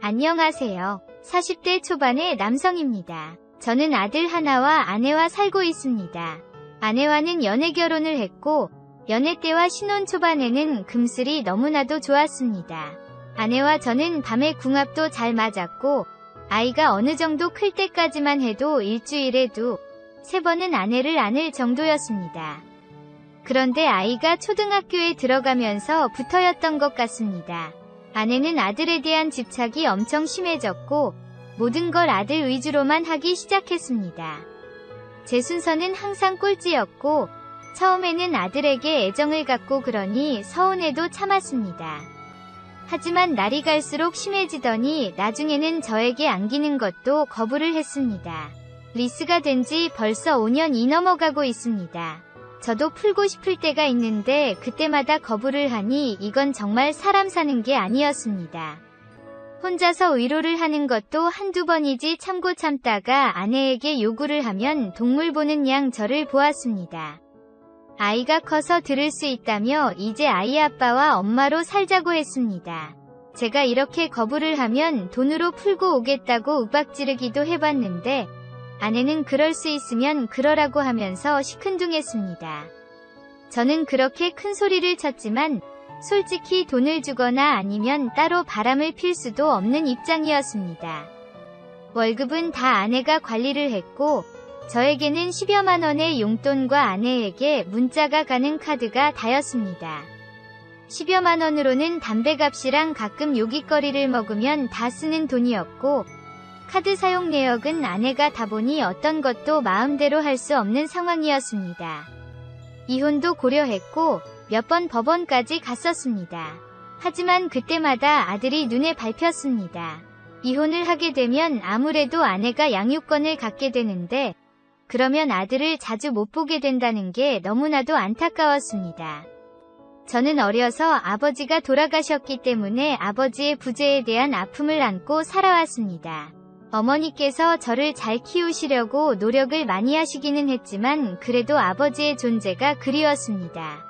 안녕하세요. 40대 초반의 남성입니다. 저는 아들 하나와 아내와 살고 있습니다. 아내와는 연애 결혼을 했고 연애 때와 신혼 초반에는 금슬이 너무나도 좋았습니다. 아내와 저는 밤의 궁합도 잘 맞았고 아이가 어느 정도 클 때까지만 해도 일주일에 2-3번은 아내를 안을 정도였습니다. 그런데 아이가 초등학교에 들어가면서부터였던 것 같습니다. 아내는 아들에 대한 집착이 엄청 심해졌고 모든 걸 아들 위주로만 하기 시작했습니다. 제 순서는 항상 꼴찌였고 처음에는 아들에게 애정을 갖고 그러니 서운해도 참았습니다. 하지만 날이 갈수록 심해지더니 나중에는 저에게 안기는 것도 거부를 했습니다. 리스가 된 지 벌써 5년이 넘어가고 있습니다. 저도 풀고 싶을 때가 있는데 그때마다 거부를 하니 이건 정말 사람 사는 게 아니었습니다. 혼자서 위로를 하는 것도 한두 번이지 참고 참다가 아내에게 요구를 하면 동물 보는 양 저를 보았습니다. 아이가 커서 들을 수 있다며 이제 아이 아빠와 엄마로 살자고 했습니다. 제가 이렇게 거부를 하면 돈으로 풀고 오겠다고 윽박지르기도 해봤는데 아내는 그럴 수 있으면 그러라고 하면서 시큰둥했습니다. 저는 그렇게 큰 소리를 쳤지만 솔직히 돈을 주거나 아니면 따로 바람을 필 수도 없는 입장이었습니다. 월급은 다 아내가 관리를 했고 저에게는 10여만 원의 용돈과 아내에게 문자가 가는 카드가 다였습니다. 10여만 원으로는 담배값이랑 가끔 요깃거리를 먹으면 다 쓰는 돈이었고 카드 사용 내역은 아내가 다 보니 어떤 것도 마음대로 할 수 없는 상황이었습니다. 이혼도 고려했고 몇 번 법원까지 갔었습니다. 하지만 그때마다 아들이 눈에 밟혔습니다. 이혼을 하게 되면 아무래도 아내가 양육권을 갖게 되는데 그러면 아들을 자주 못 보게 된다는 게 너무나도 안타까웠습니다. 저는 어려서 아버지가 돌아가셨기 때문에 아버지의 부재에 대한 아픔을 안고 살아왔습니다. 어머니께서 저를 잘 키우시려고 노력을 많이 하시기는 했지만 그래도 아버지의 존재가 그리웠습니다.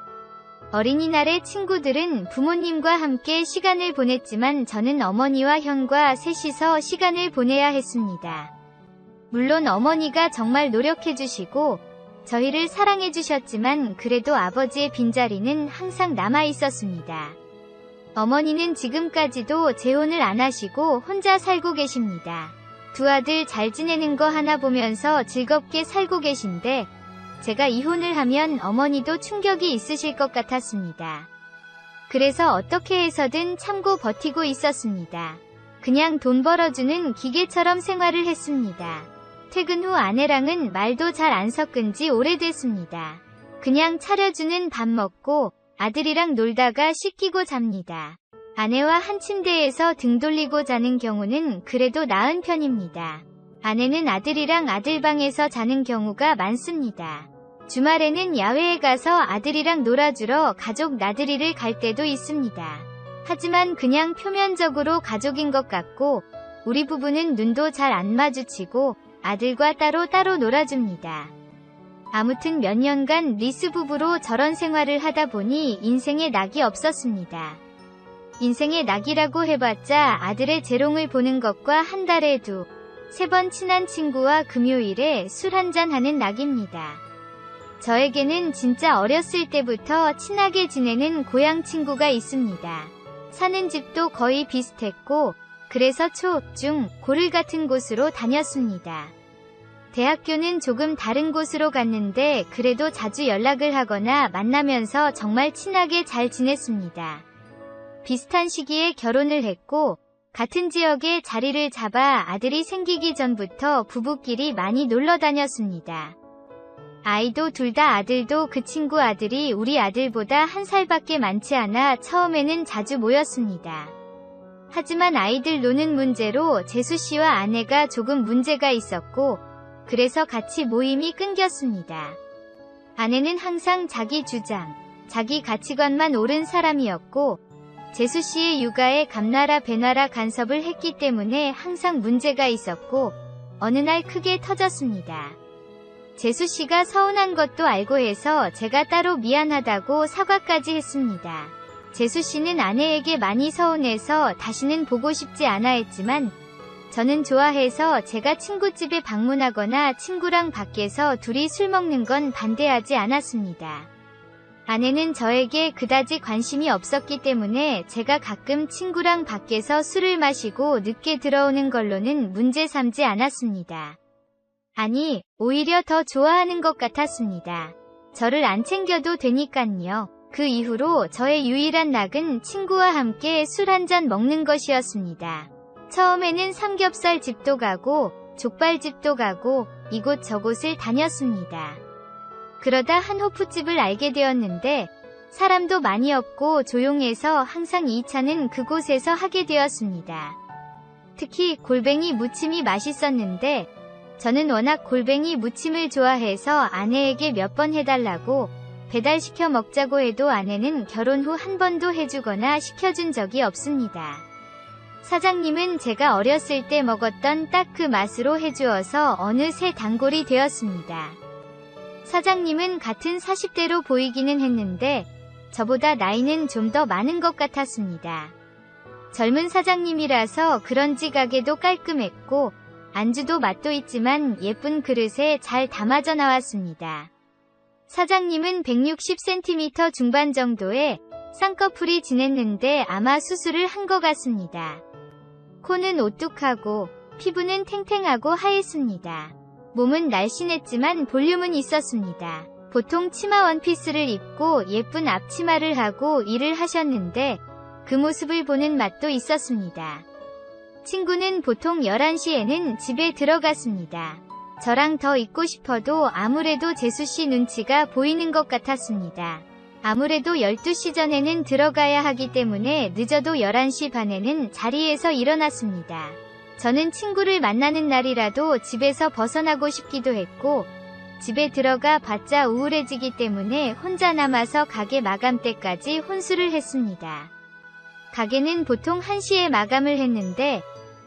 어린이날에 친구들은 부모님과 함께 시간을 보냈지만 저는 어머니와 형과 셋이서 시간을 보내야 했습니다. 물론 어머니가 정말 노력해주시고 저희를 사랑해주셨지만 그래도 아버지의 빈자리는 항상 남아있었습니다. 어머니는 지금까지도 재혼을 안 하시고 혼자 살고 계십니다. 두 아들 잘 지내는 거 하나 보면서 즐겁게 살고 계신데 제가 이혼을 하면 어머니도 충격이 있으실 것 같았습니다. 그래서 어떻게 해서든 참고 버티고 있었습니다. 그냥 돈 벌어주는 기계처럼 생활을 했습니다. 퇴근 후 아내랑은 말도 잘 안 섞은 지 오래됐습니다. 그냥 차려주는 밥 먹고 아들이랑 놀다가 씻기고 잡니다. 아내와 한 침대에서 등 돌리고 자는 경우는 그래도 나은 편입니다. 아내는 아들이랑 아들방에서 자는 경우가 많습니다. 주말에는 야외에 가서 아들이랑 놀아주러 가족 나들이를 갈 때도 있습니다. 하지만 그냥 표면적으로 가족인 것 같고 우리 부부는 눈도 잘 안 마주치고 아들과 따로 놀아줍니다. 아무튼 몇 년간 리스 부부로 저런 생활을 하다 보니 인생에 낙이 없었습니다. 인생의 낙이라고 해봤자 아들의 재롱을 보는 것과 한 달에 2-3번 친한 친구와 금요일에 술 한잔 하는 낙입니다. 저에게는 진짜 어렸을 때부터 친하게 지내는 고향 친구가 있습니다. 사는 집도 거의 비슷했고 그래서 초, 중, 고를 같은 곳으로 다녔습니다. 대학교는 조금 다른 곳으로 갔는데 그래도 자주 연락을 하거나 만나면서 정말 친하게 잘 지냈습니다. 비슷한 시기에 결혼을 했고 같은 지역에 자리를 잡아 아들이 생기기 전부터 부부끼리 많이 놀러 다녔습니다. 아이도 둘 다 아들도 그 친구 아들이 우리 아들보다 1살밖에 많지 않아 처음에는 자주 모였습니다. 하지만 아이들 노는 문제로 재수씨와 아내가 조금 문제가 있었고 그래서 같이 모임이 끊겼습니다. 아내는 항상 자기 주장, 자기 가치관만 옳은 사람이었고 재수씨의 육아에 감나라 배나라 간섭을 했기 때문에 항상 문제가 있었고 어느 날 크게 터졌습니다. 재수씨가 서운한 것도 알고 해서 제가 따로 미안하다고 사과까지 했습니다. 재수씨는 아내에게 많이 서운해서 다시는 보고 싶지 않아 했지만 저는 좋아해서 제가 친구집에 방문하거나 친구랑 밖에서 둘이 술 먹는 건 반대하지 않았습니다. 아내는 저에게 그다지 관심이 없었기 때문에 제가 가끔 친구랑 밖에서 술을 마시고 늦게 들어오는 걸로는 문제 삼지 않았습니다. 아니, 오히려 더 좋아하는 것 같았습니다. 저를 안 챙겨도 되니깐요. 그 이후로 저의 유일한 낙은 친구와 함께 술 한잔 먹는 것이었습니다. 처음에는 삼겹살 집도 가고 족발집도 가고 이곳저곳을 다녔습니다. 그러다 한 호프집을 알게 되었는데 사람도 많이 없고 조용해서 항상 2차는 그곳에서 하게 되었습니다. 특히 골뱅이 무침이 맛있었는데 저는 워낙 골뱅이 무침을 좋아해서 아내에게 몇 번 해달라고 배달시켜 먹자고 해도 아내는 결혼 후 한 번도 해주거나 시켜준 적이 없습니다. 사장님은 제가 어렸을 때 먹었던 딱 그 맛으로 해주어서 어느새 단골이 되었습니다. 사장님은 같은 40대로 보이기는 했는데 저보다 나이는 좀 더 많은 것 같았습니다. 젊은 사장님이라서 그런지 가게도 깔끔했고 안주도 맛도 있지만 예쁜 그릇에 잘 담아져 나왔습니다. 사장님은 160cm 중반 정도의 쌍꺼풀이 진했는데 아마 수술을 한 것 같습니다. 코는 오뚝하고 피부는 탱탱하고 하였습니다. 몸은 날씬했지만 볼륨은 있었습니다. 보통 치마 원피스를 입고 예쁜 앞치마를 하고 일을 하셨는데 그 모습을 보는 맛도 있었습니다. 친구는 보통 11시에는 집에 들어갔습니다. 저랑 더 있고 싶어도 아무래도 재수씨 눈치가 보이는 것 같았습니다. 아무래도 12시 전에는 들어가야 하기 때문에 늦어도 11시 반에는 자리에서 일어났습니다. 저는 친구를 만나는 날이라도 집에서 벗어나고 싶기도 했고 집에 들어가 봤자 우울해지기 때문에 혼자 남아서 가게 마감 때까지 혼술을 했습니다. 가게는 보통 1시에 마감을 했는데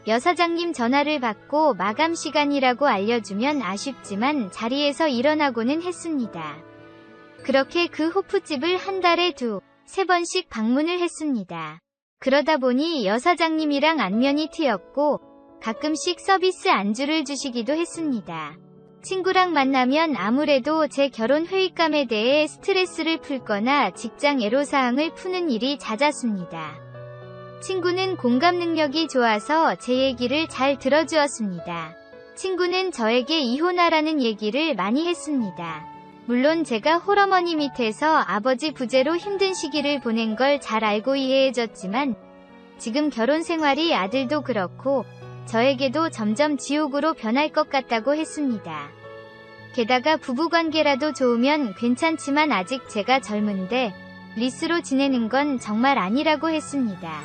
여사장님 전화를 받고 마감 시간이라고 알려주면 아쉽지만 자리에서 일어나고는 했습니다. 그렇게 그 호프집을 한 달에 2-3번씩 방문을 했습니다. 그러다 보니 여사장님이랑 안면이 트였고 가끔씩 서비스 안주를 주시기도 했습니다. 친구랑 만나면 아무래도 제 결혼 회의감에 대해 스트레스를 풀거나 직장 애로사항을 푸는 일이 잦았습니다. 친구는 공감 능력이 좋아서 제 얘기를 잘 들어주었습니다. 친구는 저에게 이혼하라는 얘기를 많이 했습니다. 물론 제가 홀어머니 밑에서 아버지 부재로 힘든 시기를 보낸 걸 잘 알고 이해해줬지만 지금 결혼 생활이 아들도 그렇고 저에게도 점점 지옥으로 변할 것 같다고 했습니다. 게다가 부부관계라도 좋으면 괜찮지만 아직 제가 젊은데 리스로 지내는 건 정말 아니라고 했습니다.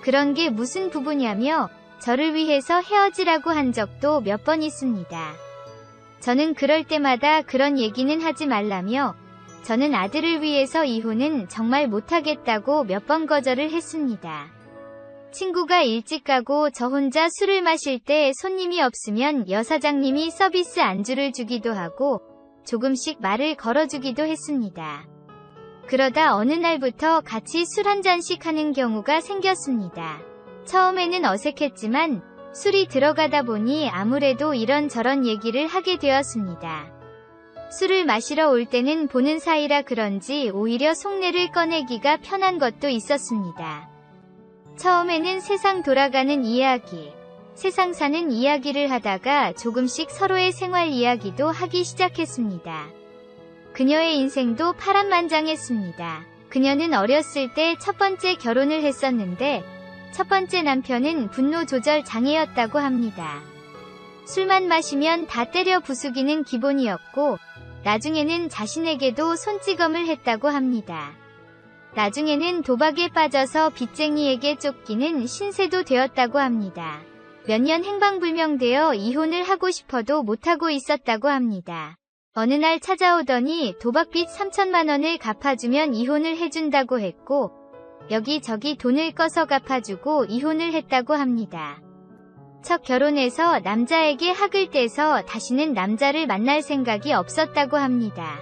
그런 게 무슨 부부냐며 저를 위해서 헤어지라고 한 적도 몇 번 있습니다. 저는 그럴 때마다 그런 얘기는 하지 말라며 저는 아들을 위해서 이혼은 정말 못하겠다고 몇 번 거절을 했습니다. 친구가 일찍 가고 저 혼자 술을 마실 때 손님이 없으면 여사장님이 서비스 안주를 주기도 하고 조금씩 말을 걸어주기도 했습니다. 그러다 어느 날부터 같이 술 한 잔씩 하는 경우가 생겼습니다. 처음에는 어색했지만 술이 들어가다 보니 아무래도 이런저런 얘기를 하게 되었습니다. 술을 마시러 올 때는 보는 사이라 그런지 오히려 속내를 꺼내기가 편한 것도 있었습니다. 처음에는 세상 돌아가는 이야기, 세상 사는 이야기를 하다가 조금씩 서로의 생활 이야기도 하기 시작했습니다. 그녀의 인생도 파란만장했습니다. 그녀는 어렸을 때 첫 번째 결혼을 했었는데 첫 번째 남편은 분노 조절 장애였다고 합니다. 술만 마시면 다 때려 부수기는 기본이었고 나중에는 자신에게도 손찌검을 했다고 합니다. 나중에는 도박에 빠져서 빚쟁이에게 쫓기는 신세도 되었다고 합니다. 몇 년 행방불명되어 이혼을 하고 싶어도 못하고 있었다고 합니다. 어느 날 찾아오더니 도박빚 3천만 원을 갚아주면 이혼을 해준다고 했고 여기저기 돈을 꺼서 갚아주고 이혼을 했다고 합니다. 첫 결혼에서 남자에게 학을 떼서 다시는 남자를 만날 생각이 없었다고 합니다.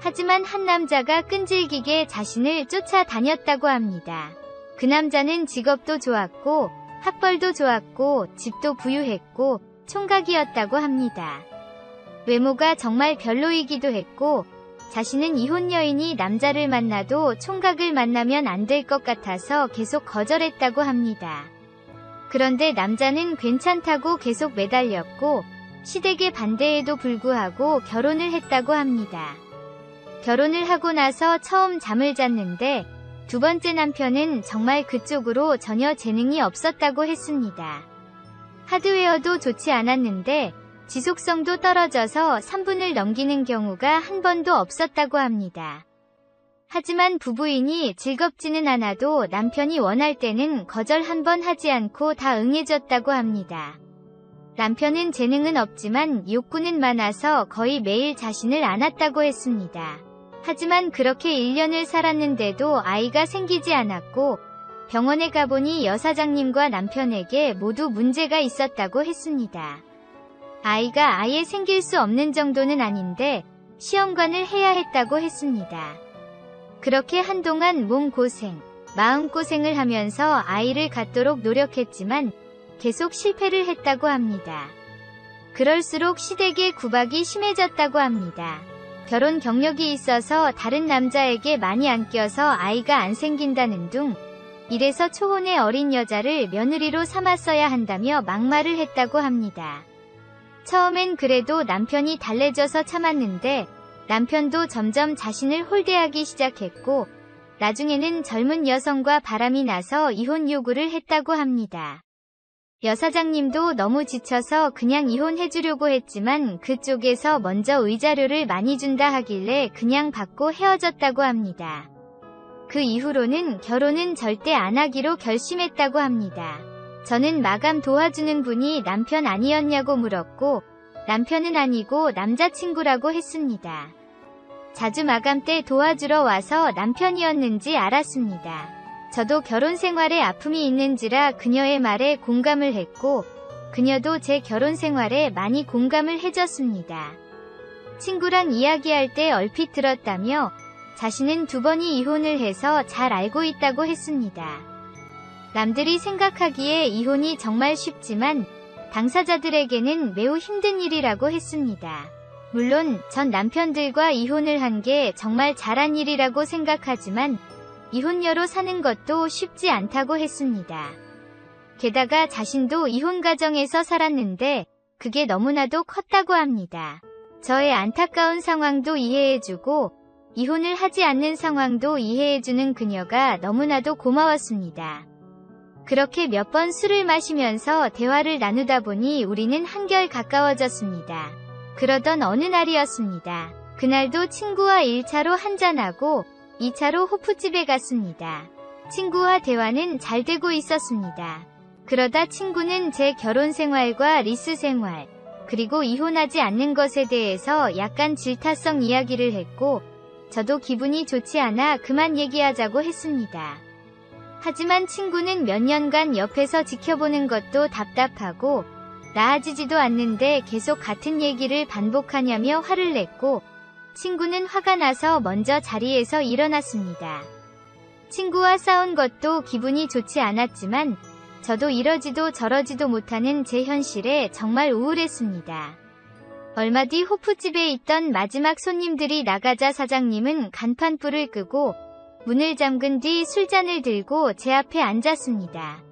하지만 한 남자가 끈질기게 자신을 쫓아다녔다고 합니다. 그 남자는 직업도 좋았고 학벌도 좋았고 집도 부유했고 총각이었다고 합니다. 외모가 정말 별로이기도 했고 자신은 이혼 여인이 남자를 만나도 총각을 만나면 안 될 것 같아서 계속 거절했다고 합니다. 그런데 남자는 괜찮다고 계속 매달렸고 시댁의 반대에도 불구하고 결혼을 했다고 합니다. 결혼을 하고 나서 처음 잠을 잤는데 두 번째 남편은 정말 그쪽으로 전혀 재능이 없었다고 했습니다. 하드웨어도 좋지 않았는데 지속성도 떨어져서 3분을 넘기는 경우가 한 번도 없었다고 합니다. 하지만 부부인이 즐겁지는 않아도 남편이 원할 때는 거절 한 번 하지 않고 다 응해줬다고 합니다. 남편은 재능은 없지만 욕구는 많아서 거의 매일 자신을 안았다고 했습니다. 하지만 그렇게 1년을 살았는데도 아이가 생기지 않았고 병원에 가보니 여사장님과 남편에게 모두 문제가 있었다고 했습니다. 아이가 아예 생길 수 없는 정도는 아닌데 시험관을 해야 했다고 했습니다. 그렇게 한동안 몸고생, 마음고생을 하면서 아이를 갖도록 노력했지만 계속 실패를 했다고 합니다. 그럴수록 시댁의 구박이 심해졌다고 합니다. 결혼 경력이 있어서 다른 남자에게 많이 안 껴서 아이가 안 생긴다는 둥, 이래서 초혼의 어린 여자를 며느리로 삼았어야 한다며 막말을 했다고 합니다. 처음엔 그래도 남편이 달래줘서 참았는데 남편도 점점 자신을 홀대하기 시작했고 나중에는 젊은 여성과 바람이 나서 이혼 요구를 했다고 합니다. 여사장님도 너무 지쳐서 그냥 이혼해주려고 했지만 그쪽에서 먼저 의자료를 많이 준다 하길래 그냥 받고 헤어졌다고 합니다. 그 이후로는 결혼은 절대 안 하기로 결심했다고 합니다. 저는 마감 도와주는 분이 남편 아니었냐고 물었고 남편은 아니고 남자친구라고 했습니다. 자주 마감 때 도와주러 와서 남편이었는지 알았습니다. 저도 결혼 생활에 아픔이 있는지라 그녀의 말에 공감을 했고 그녀도 제 결혼 생활에 많이 공감을 해줬습니다. 친구랑 이야기할 때 얼핏 들었다며 자신은 2번이 이혼을 해서 잘 알고 있다고 했습니다. 남들이 생각하기에 이혼이 정말 쉽지만 당사자들에게는 매우 힘든 일이라고 했습니다. 물론 전 남편들과 이혼을 한 게 정말 잘한 일이라고 생각하지만 이혼녀로 사는 것도 쉽지 않다고 했습니다. 게다가 자신도 이혼 가정에서 살았는데 그게 너무나도 컸다고 합니다. 저의 안타까운 상황도 이해해주고 이혼을 하지 않는 상황도 이해해주는 그녀가 너무나도 고마웠습니다. 그렇게 몇 번 술을 마시면서 대화를 나누다 보니 우리는 한결 가까워졌습니다. 그러던 어느 날이었습니다. 그날도 친구와 1차로 한잔하고 2차로 호프집에 갔습니다. 친구와 대화는 잘 되고 있었습니다. 그러다 친구는 제 결혼 생활과 리스 생활, 그리고 이혼하지 않는 것에 대해서 약간 질타성 이야기를 했고 저도 기분이 좋지 않아 그만 얘기하자고 했습니다. 하지만 친구는 몇 년간 옆에서 지켜보는 것도 답답하고 나아지지도 않는데 계속 같은 얘기를 반복하냐며 화를 냈고 친구는 화가 나서 먼저 자리에서 일어났습니다. 친구와 싸운 것도 기분이 좋지 않았지만 저도 이러지도 저러지도 못하는 제 현실에 정말 우울했습니다. 얼마 뒤 호프집에 있던 마지막 손님들이 나가자 사장님은 간판불을 끄고 문을 잠근 뒤 술잔을 들고 제 앞에 앉았습니다.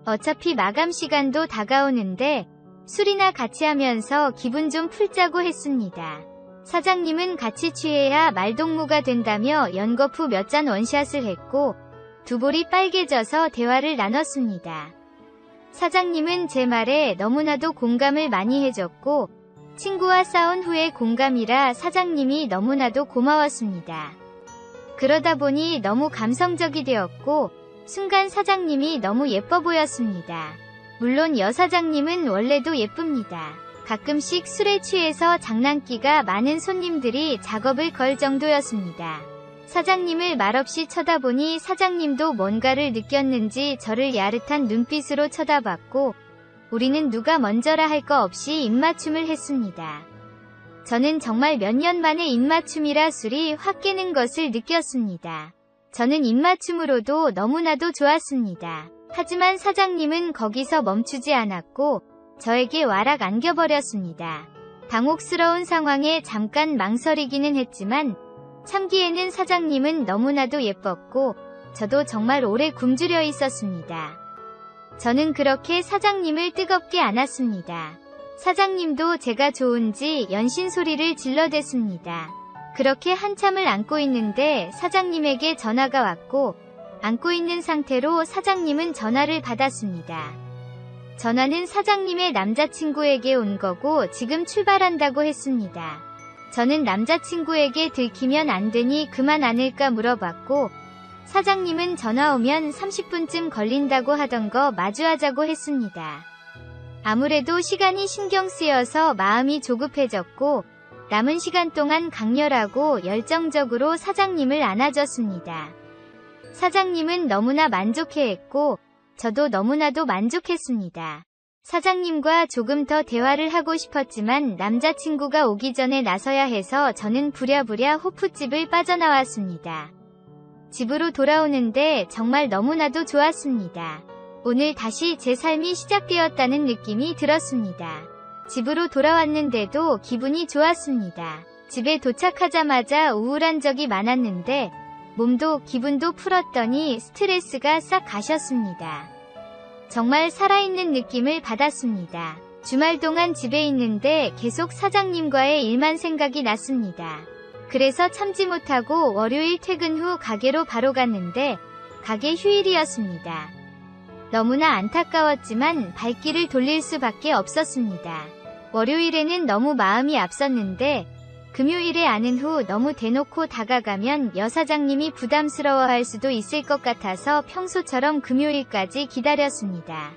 어차피 마감 시간도 다가오는데 술이나 같이 하면서 기분 좀 풀자고 했습니다. 사장님은 같이 취해야 말동무가 된다며 연거푸 몇 잔 원샷을 했고 두 볼이 빨개져서 대화를 나눴습니다. 사장님은 제 말에 너무나도 공감을 많이 해줬고 친구와 싸운 후에 공감이라 사장님이 너무나도 고마웠습니다. 그러다 보니 너무 감성적이 되었고 순간 사장님이 너무 예뻐 보였습니다. 물론 여사장님은 원래도 예쁩니다. 가끔씩 술에 취해서 장난기가 많은 손님들이 작업을 걸 정도였습니다. 사장님을 말없이 쳐다보니 사장님도 뭔가를 느꼈는지 저를 야릇한 눈빛으로 쳐다봤고 우리는 누가 먼저라 할 거 없이 입맞춤을 했습니다. 저는 정말 몇 년 만에 입맞춤이라 술이 확 깨는 것을 느꼈습니다. 저는 입맞춤으로도 너무나도 좋았습니다. 하지만 사장님은 거기서 멈추지 않았고 저에게 와락 안겨버렸습니다. 당혹스러운 상황에 잠깐 망설이기는 했지만 참기에는 사장님은 너무나도 예뻤고 저도 정말 오래 굶주려 있었습니다. 저는 그렇게 사장님을 뜨겁게 안았습니다. 사장님도 제가 좋은지 연신 소리를 질러댔습니다. 그렇게 한참을 안고 있는데 사장님에게 전화가 왔고 안고 있는 상태로 사장님은 전화를 받았습니다. 전화는 사장님의 남자친구에게 온 거고 지금 출발한다고 했습니다. 저는 남자친구에게 들키면 안 되니 그만 안을까 물어봤고 사장님은 전화 오면 30분쯤 걸린다고 하던 거 마주하자고 했습니다. 아무래도 시간이 신경 쓰여서 마음이 조급해졌고 남은 시간 동안 강렬하고 열정적으로 사장님을 안아줬습니다. 사장님은 너무나 만족해했고 저도 너무나도 만족했습니다. 사장님과 조금 더 대화를 하고 싶었지만 남자친구가 오기 전에 나서야 해서 저는 부랴부랴 호프집을 빠져나왔습니다. 집으로 돌아오는데 정말 너무나도 좋았습니다. 오늘 다시 제 삶이 시작되었다는 느낌이 들었습니다. 집으로 돌아왔는데도 기분이 좋았습니다. 집에 도착하자마자 우울한 적이 많았는데 몸도 기분도 풀었더니 스트레스가 싹 가셨습니다. 정말 살아있는 느낌을 받았습니다. 주말 동안 집에 있는데 계속 사장님과의 일만 생각이 났습니다. 그래서 참지 못하고 월요일 퇴근 후 가게로 바로 갔는데 가게 휴일이었습니다. 너무나 안타까웠지만 발길을 돌릴 수밖에 없었습니다. 월요일에는 너무 마음이 앞섰는데 금요일에 아는 후 너무 대놓고 다가가면 여사장님이 부담스러워할 수도 있을 것 같아서 평소처럼 금요일까지 기다렸습니다.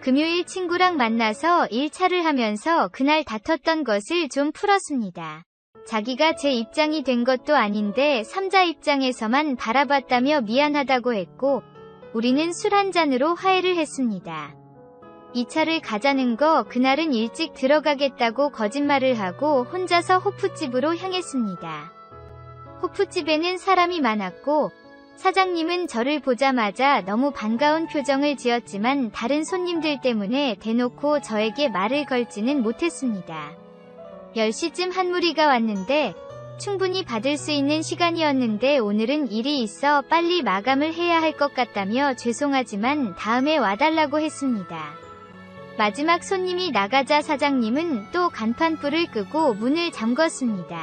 금요일 친구랑 만나서 1차를 하면서 그날 다퉜던 것을 좀 풀었습니다. 자기가 제 입장이 된 것도 아닌데 3자 입장에서만 바라봤다며 미안하다고 했고 우리는 술 한 잔으로 화해를 했습니다. 2차를 가자는 거 그날은 일찍 들어가겠다고 거짓말을 하고 혼자서 호프집으로 향했습니다. 호프집에는 사람이 많았고 사장님은 저를 보자마자 너무 반가운 표정을 지었지만 다른 손님들 때문에 대놓고 저에게 말을 걸지는 못했습니다. 10시쯤 한 무리가 왔는데 충분히 받을 수 있는 시간이었는데 오늘은 일이 있어 빨리 마감을 해야 할 것 같다며 죄송하지만 다음에 와달라고 했습니다. 마지막 손님이 나가자 사장님은 또 간판불을 끄고 문을 잠궜습니다.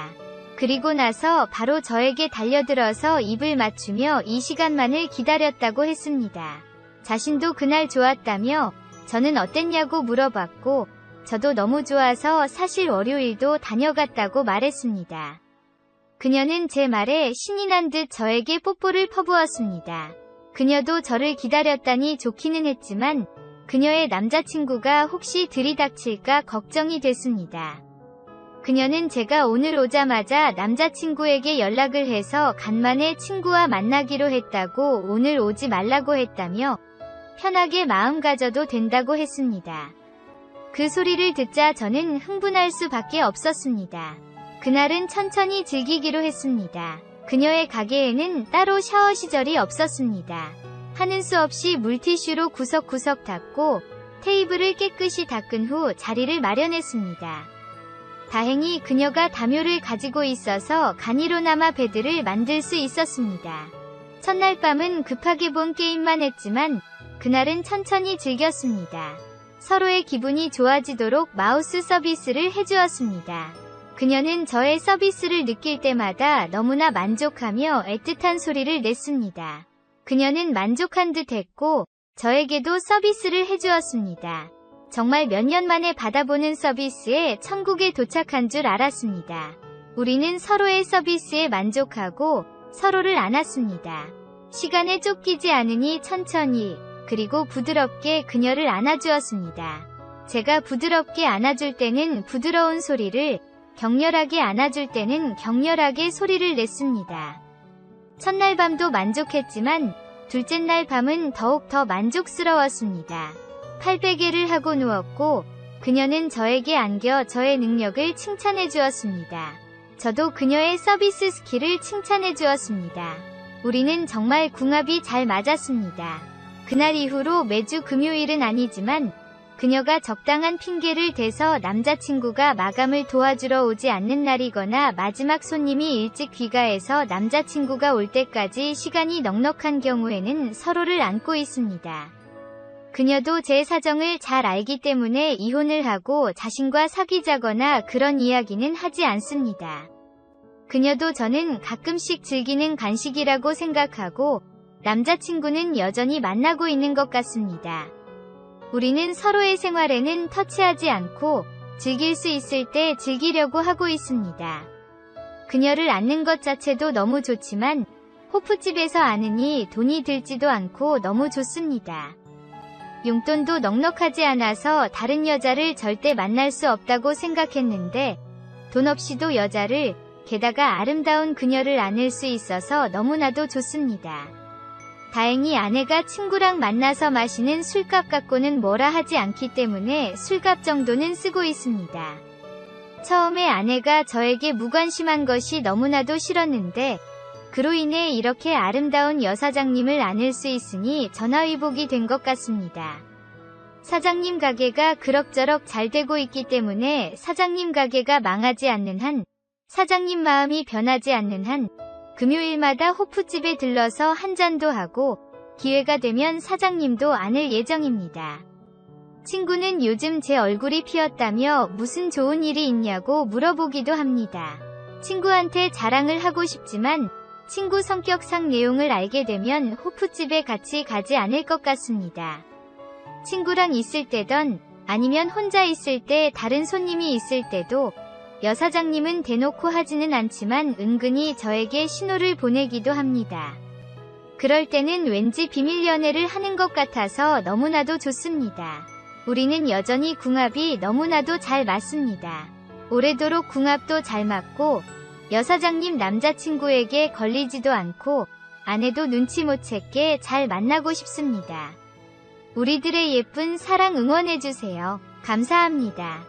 그리고 나서 바로 저에게 달려들어서 입을 맞추며 이 시간만을 기다렸다고 했습니다. 자신도 그날 좋았다며 저는 어땠냐고 물어봤고 저도 너무 좋아서 사실 월요일도 다녀갔다고 말했습니다. 그녀는 제 말에 신이 난 듯 저에게 뽀뽀를 퍼부었습니다. 그녀도 저를 기다렸다니 좋기는 했지만 그녀의 남자친구가 혹시 들이닥칠까 걱정이 됐습니다. 그녀는 제가 오늘 오자마자 남자친구에게 연락을 해서 간만에 친구와 만나기로 했다고 오늘 오지 말라고 했다며 편하게 마음 가져도 된다고 했습니다. 그 소리를 듣자 저는 흥분할 수밖에 없었습니다. 그날은 천천히 즐기기로 했습니다. 그녀의 가게에는 따로 샤워 시절이 없었습니다. 하는 수 없이 물티슈로 구석구석 닦고 테이블을 깨끗이 닦은 후 자리를 마련했습니다. 다행히 그녀가 담요를 가지고 있어서 간이로나마 베드를 만들 수 있었습니다. 첫날 밤은 급하게 본 게임만 했지만 그날은 천천히 즐겼습니다. 서로의 기분이 좋아지도록 마우스 서비스를 해주었습니다. 그녀는 저의 서비스를 느낄 때마다 너무나 만족하며 애틋한 소리를 냈습니다. 그녀는 만족한 듯 했고 저에게도 서비스를 해주었습니다. 정말 몇 년 만에 받아보는 서비스에 천국에 도착한 줄 알았습니다. 우리는 서로의 서비스에 만족하고 서로를 안았습니다. 시간에 쫓기지 않으니 천천히 그리고 부드럽게 그녀를 안아주었습니다. 제가 부드럽게 안아줄 때는 부드러운 소리를 격렬하게 안아줄 때는 격렬하게 소리를 냈습니다. 첫날 밤도 만족했지만 둘째 날 밤은 더욱 더 만족스러웠습니다. 팔베개를 하고 누웠고 그녀는 저에게 안겨 저의 능력을 칭찬해 주었습니다. 저도 그녀의 서비스 스킬을 칭찬해 주었습니다. 우리는 정말 궁합이 잘 맞았습니다. 그날 이후로 매주 금요일은 아니지만 그녀가 적당한 핑계를 대서 남자친구가 마감을 도와주러 오지 않는 날이거나 마지막 손님이 일찍 귀가해서 남자친구가 올 때까지 시간이 넉넉한 경우에는 서로를 안고 있습니다. 그녀도 제 사정을 잘 알기 때문에 이혼을 하고 자신과 사귀자거나 그런 이야기는 하지 않습니다. 그녀도 저는 가끔씩 즐기는 간식이라고 생각하고 남자친구는 여전히 만나고 있는 것 같습니다. 우리는 서로의 생활에는 터치하지 않고 즐길 수 있을 때 즐기려고 하고 있습니다. 그녀를 안는 것 자체도 너무 좋지만 호프집에서 안으니 돈이 들지도 않고 너무 좋습니다. 용돈도 넉넉하지 않아서 다른 여자를 절대 만날 수 없다고 생각했는데 돈 없이도 여자를, 게다가 아름다운 그녀를 안을 수 있어서 너무나도 좋습니다. 다행히 아내가 친구랑 만나서 마시는 술값 갖고는 뭐라 하지 않기 때문에 술값 정도는 쓰고 있습니다. 처음에 아내가 저에게 무관심한 것이 너무나도 싫었는데 그로 인해 이렇게 아름다운 여사장님을 안을 수 있으니 전화위복이 된 것 같습니다. 사장님 가게가 그럭저럭 잘 되고 있기 때문에 사장님 가게가 망하지 않는 한, 사장님 마음이 변하지 않는 한 금요일마다 호프집에 들러서 한 잔도 하고 기회가 되면 사장님도 안을 예정입니다. 친구는 요즘 제 얼굴이 피었다며 무슨 좋은 일이 있냐고 물어보기도 합니다. 친구한테 자랑을 하고 싶지만 친구 성격상 내용을 알게 되면 호프집에 같이 가지 않을 것 같습니다. 친구랑 있을 때던 아니면 혼자 있을 때 다른 손님이 있을 때도 여사장님은 대놓고 하지는 않지만 은근히 저에게 신호를 보내기도 합니다. 그럴 때는 왠지 비밀 연애를 하는 것 같아서 너무나도 좋습니다. 우리는 여전히 궁합이 너무나도 잘 맞습니다. 오래도록 궁합도 잘 맞고 여사장님 남자친구에게 걸리지도 않고 아내도 눈치 못 채게 잘 만나고 싶습니다. 우리들의 예쁜 사랑 응원해주세요. 감사합니다.